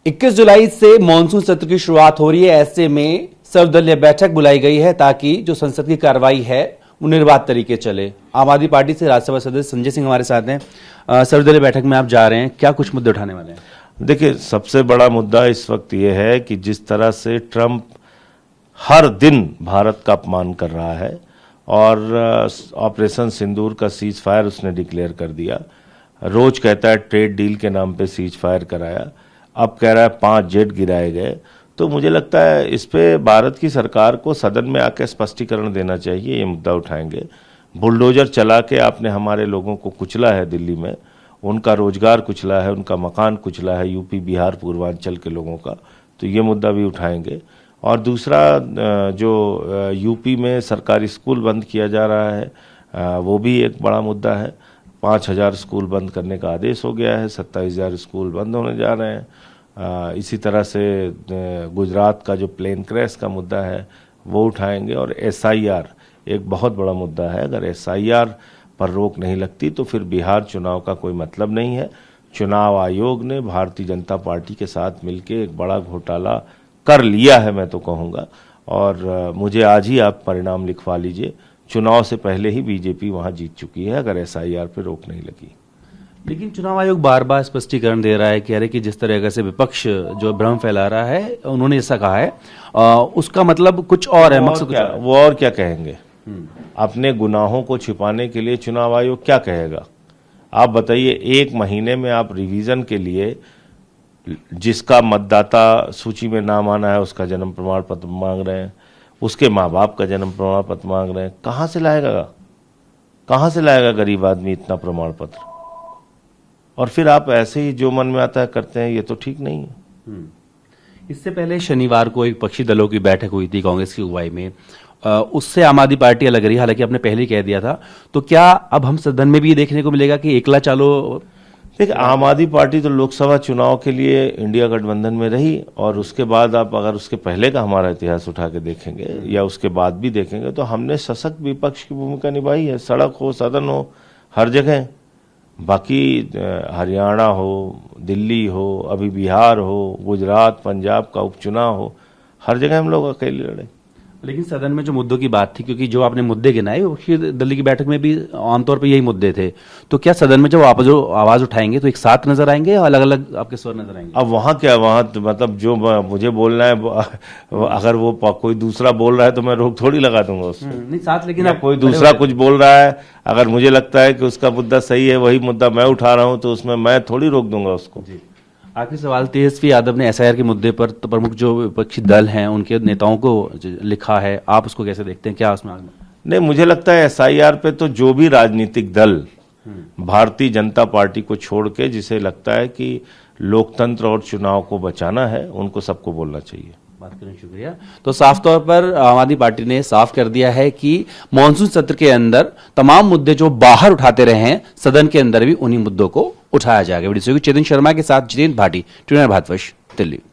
21 जुलाई से मानसून सत्र की शुरुआत हो रही है। ऐसे में सर्वदलीय बैठक बुलाई गई है ताकि जो संसद की कार्रवाई है वो निर्बाध तरीके चले। आम आदमी पार्टी से राज्यसभा सदस्य संजय सिंह हमारे साथ हैं। सर्वदलीय बैठक में आप जा रहे हैं, क्या कुछ मुद्दे उठाने वाले हैं? देखिए, सबसे बड़ा मुद्दा इस वक्त ये है कि जिस तरह से ट्रंप हर दिन भारत का अपमान कर रहा है और ऑपरेशन सिंदूर का सीज फायर उसने डिक्लेयर कर दिया। रोज कहता है ट्रेड डील के नाम पे सीज फायर कराया, अब कह रहा है 5 जेट गिराए गए। तो मुझे लगता है इस पे भारत की सरकार को सदन में आके स्पष्टीकरण देना चाहिए। ये मुद्दा उठाएंगे। बुलडोजर चला के आपने हमारे लोगों को कुचला है, दिल्ली में उनका रोजगार कुचला है, उनका मकान कुचला है, यूपी बिहार पूर्वांचल के लोगों का, तो ये मुद्दा भी उठाएंगे। और दूसरा, जो यूपी में सरकारी स्कूल बंद किया जा रहा है वो भी एक बड़ा मुद्दा है। 5000 स्कूल बंद करने का आदेश हो गया है, 27,000 स्कूल बंद होने जा रहे हैं। इसी तरह से गुजरात का जो प्लेन क्रैश का मुद्दा है वो उठाएंगे। और SIR एक बहुत बड़ा मुद्दा है। अगर SIR पर रोक नहीं लगती तो फिर बिहार चुनाव का कोई मतलब नहीं है। चुनाव आयोग ने भारतीय जनता पार्टी के साथ मिलकर एक बड़ा घोटाला कर लिया है, मैं तो कहूँगा। और मुझे आज ही आप परिणाम लिखवा लीजिए, चुनाव से पहले ही बीजेपी वहाँ जीत चुकी है अगर SIR पर रोक नहीं लगी। लेकिन चुनाव आयोग बार बार स्पष्टीकरण दे रहा है कि अरे कि जिस तरह से विपक्ष जो भ्रम फैला रहा है, उन्होंने ऐसा कहा है, उसका मतलब कुछ और है, मकसद कुछ और है। वो और क्या कहेंगे? अपने गुनाहों को छिपाने के लिए चुनाव आयोग क्या कहेगा? आप बताइए, 1 महीने में आप रिवीजन के लिए जिसका मतदाता सूची में नाम आना है उसका जन्म प्रमाण पत्र मांग रहे हैं, उसके माँ बाप का जन्म प्रमाण पत्र मांग रहे हैं। कहाँ से लाएगा? कहाँ से लाएगा गरीब आदमी इतना प्रमाण पत्र? और फिर आप ऐसे ही जो मन में आता है करते हैं, ये तो ठीक नहीं है। इससे पहले शनिवार को एक विपक्षी दलों की बैठक हुई थी कांग्रेस की अगुवाई में, उससे आम आदमी पार्टी अलग रही, हालांकि आपने पहले ही कह दिया था। तो क्या अब हम सदन में भी देखने को मिलेगा कि एकला चालो? देखिए, आम आदमी पार्टी तो लोकसभा चुनाव के लिए इंडिया गठबंधन में रही, और उसके बाद आप अगर उसके पहले का हमारा इतिहास उठा के देखेंगे या उसके बाद भी देखेंगे तो हमने सशक्त विपक्ष की भूमिका निभाई है। सड़क हो, सदन हो, हर जगह। बाकी हरियाणा हो, दिल्ली हो, अभी बिहार हो, गुजरात, पंजाब का उपचुनाव हो, हर जगह हम लोग अकेले लड़े। लेकिन सदन में जो मुद्दों की बात थी, क्योंकि जो आपने मुद्दे गिनाए दिल्ली की बैठक में भी आमतौर पे यही मुद्दे थे, तो क्या सदन में जब आप जो आवाज उठाएंगे तो एक साथ नजर आएंगे या अलग अलग आपके स्वर नजर आएंगे? अब वहाँ क्या, वहाँ मतलब जो मुझे बोलना है, अगर वो कोई दूसरा बोल रहा है तो मैं रोक थोड़ी लगा दूंगा उसको। नहीं साथ, लेकिन आप कोई दूसरा कुछ बोल रहा है, अगर मुझे लगता है कि उसका मुद्दा सही है, वही मुद्दा मैं उठा रहा हूँ, तो उसमें मैं थोड़ी रोक दूंगा उसको। आखिरी सवाल, तेजस्वी यादव ने SIR के मुद्दे पर तो प्रमुख जो विपक्षी दल हैं उनके नेताओं को लिखा है, आप उसको कैसे देखते हैं? क्या उसमें? नहीं, मुझे लगता है SIR पे तो जो भी राजनीतिक दल भारतीय जनता पार्टी को छोड़ के जिसे लगता है कि लोकतंत्र और चुनाव को बचाना है, उनको सबको बोलना चाहिए। बात करने शुक्रिया। तो साफ तौर पर आम आदमी पार्टी ने साफ कर दिया है कि मॉनसून सत्र के अंदर तमाम मुद्दे जो बाहर उठाते रहे हैं, सदन के अंदर भी उन्हीं मुद्दों को उठाया जाएगा। वीडियो चेतन शर्मा के साथ जितेंद्र भाटी, ट्यूनर भारतवर्ष, दिल्ली।